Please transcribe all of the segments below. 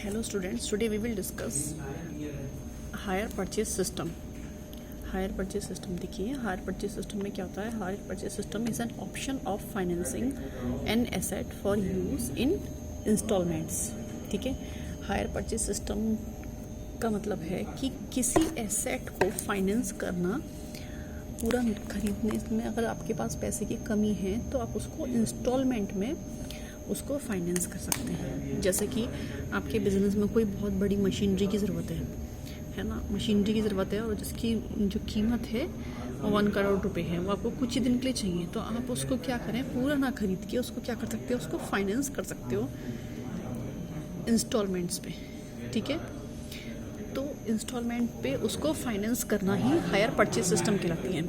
Hello students, today we will discuss hire purchase system. Hire purchase system देखिए, hire purchase system में क्या होता है? Hire purchase system is an option of financing an asset for use in instalments. ठीक है, hire purchase system का मतलब है कि किसी एसेट को फाइनेंस करना, पूरा खरीदने में अगर आपके पास पैसे की कमी है तो आप उसको इंस्टॉलमेंट में उसको फाइनेंस कर सकते हैं. जैसे कि आपके बिजनेस में कोई बहुत बड़ी मशीनरी की ज़रूरत है ना, मशीनरी की ज़रूरत है और जिसकी जो कीमत है वो 1 करोड़ रुपए है, वो आपको कुछ ही दिन के लिए चाहिए. तो आप उसको क्या करें, पूरा ना खरीद के उसको क्या कर सकते हो, उसको फाइनेंस कर सकते हो इंस्टॉलमेंट्स पे. ठीक है, तो इंस्टॉलमेंट पे उसको फाइनेंस करना ही हायर परचेज सिस्टम कहलाती है.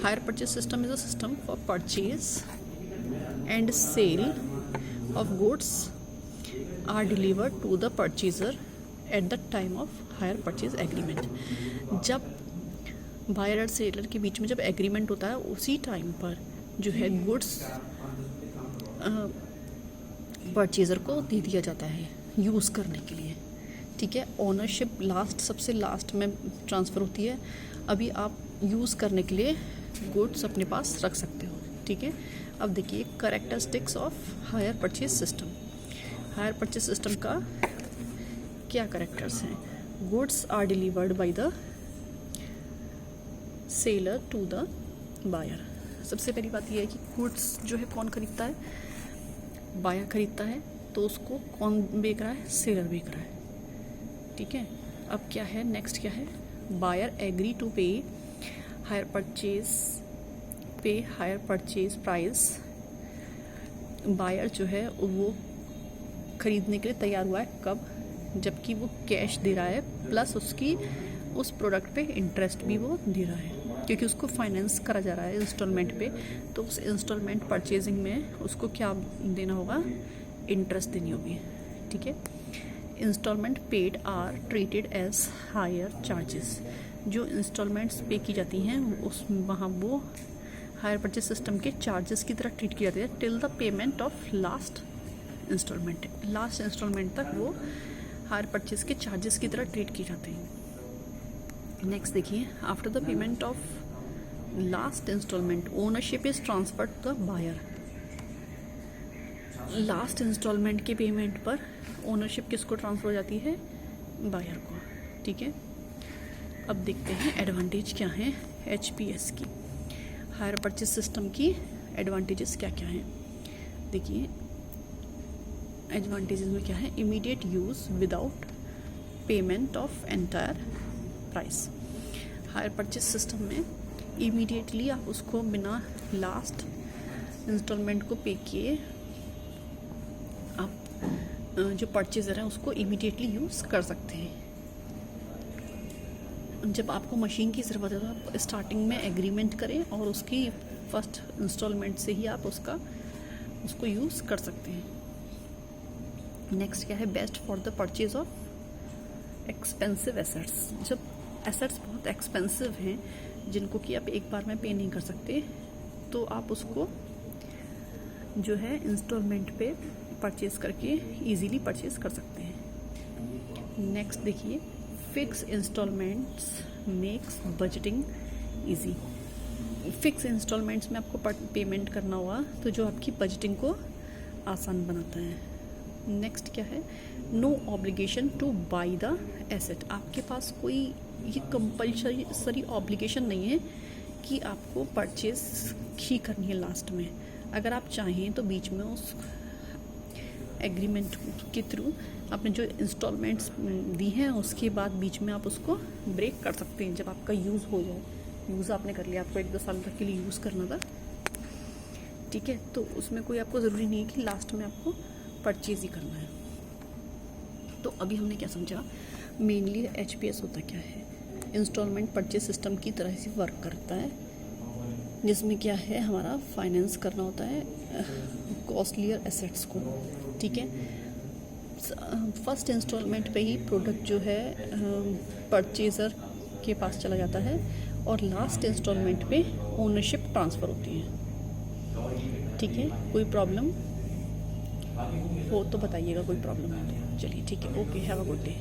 Hire purchase system is a system for purchase and sale of goods are delivered to the purchaser at the time of hire purchase agreement. जब बायर और सेलर के बीच में जब एग्रीमेंट होता है उसी टाइम पर जो है गुड्स परचेज़र को दे दिया जाता है यूज़ करने के लिए. ठीक है, ओनरशिप सबसे लास्ट में ट्रांसफ़र होती है. अभी आप यूज़ करने के लिए गुड्स अपने पास रख सकते हो. ठीक है, अब देखिए characteristics of hire purchase system. Hire purchase system का क्या कैरेक्टर्स हैं? Goods are delivered by the seller to the buyer. सबसे पहली बात यह है कि गुड्स जो है कौन खरीदता है? बायर खरीदता है. तो उसको कौन बेच रहा है? सेलर बेच रहा है. ठीक है, अब क्या है, नेक्स्ट क्या है? बायर एग्री टू पे हायर परचेज प्राइस. बायर जो है वो खरीदने के लिए तैयार हुआ है. कब? जबकि वो कैश दे रहा है प्लस उस प्रोडक्ट पे इंटरेस्ट भी वो दे रहा है, क्योंकि उसको फाइनेंस करा जा रहा है इंस्टॉलमेंट पे. तो उस इंस्टॉलमेंट परचेजिंग में उसको क्या देना होगा? इंटरेस्ट देनी होगी. ठीक है, instalment paid are treated as hire charges. जो इंस्टॉलमेंट्स पे की जाती हैं वहाँ वो हायर परचेज सिस्टम के चार्जेस की तरह ट्रीट किया जाता है till the payment of last instalment. Last instalment तक वो हायर परचेज के चार्जेस की तरह ट्रीट किए जाते हैं. नेक्स्ट देखिए, after the payment of last instalment ownership is transferred to the buyer. Last instalment के पेमेंट पर ओनरशिप किसको ट्रांसफर हो जाती है? बायर को. ठीक है, अब देखते हैं एडवांटेज क्या हैं HPS की. हायर परचेज सिस्टम की एडवांटेजेस क्या क्या हैं? देखिए एडवांटेजेस में क्या है? Immediate use without payment of entire price. Higher purchase system में इमीडिएटली आप उसको बिना लास्ट इंस्टॉलमेंट को पे किए आप जो परचेज़र है उसको इमीडिएटली यूज़ कर सकते हैं. जब आपको मशीन की ज़रूरत है तो आप स्टार्टिंग में एग्रीमेंट करें और उसकी फर्स्ट इंस्टॉलमेंट से ही आप उसको यूज़ कर सकते हैं. नेक्स्ट क्या है? Best for the purchase of expensive assets. जब एसेट्स बहुत एक्सपेंसिव हैं जिनको कि आप एक बार में पे नहीं कर सकते तो आप उसको जो है इंस्टॉलमेंट पे परचेज करके इजीली परचेज कर सकते हैं. नेक्स्ट देखिए, fix instalments makes budgeting easy. Fix instalments में आपको पेमेंट करना हुआ तो जो आपकी बजटिंग को आसान बनाता है. नेक्स्ट क्या है? No obligation to buy the asset. आपके पास कोई ये कंपल्सरी ऑब्लिगेशन नहीं है कि आपको परचेज ही करनी है लास्ट में. अगर आप चाहें तो बीच में उस एग्रीमेंट के थ्रू आपने जो इंस्टॉलमेंट्स दी हैं उसके बाद बीच में आप उसको ब्रेक कर सकते हैं जब आपका यूज़ हो जाए. यूज़ आपने कर लिया, आपको 1-2 साल तक के लिए यूज़ करना था. ठीक है, तो उसमें कोई आपको ज़रूरी नहीं है कि लास्ट में आपको परचेज ही करना है. तो अभी हमने क्या समझा? मेनली HPS होता क्या है? इंस्टॉलमेंट परचेज सिस्टम की तरह से वर्क करता है, जिसमें क्या है, हमारा फाइनेंस करना होता है कॉस्टलियर एसेट्स को. ठीक है, फर्स्ट इंस्टॉलमेंट पे ही प्रोडक्ट जो है परचेज़र के पास चला जाता है और लास्ट इंस्टॉलमेंट पे ओनरशिप ट्रांसफ़र होती है. ठीक है, कोई प्रॉब्लम? हो तो बताइएगा कोई प्रॉब्लम हो तो। चलिए ठीक है, okay, have a good day.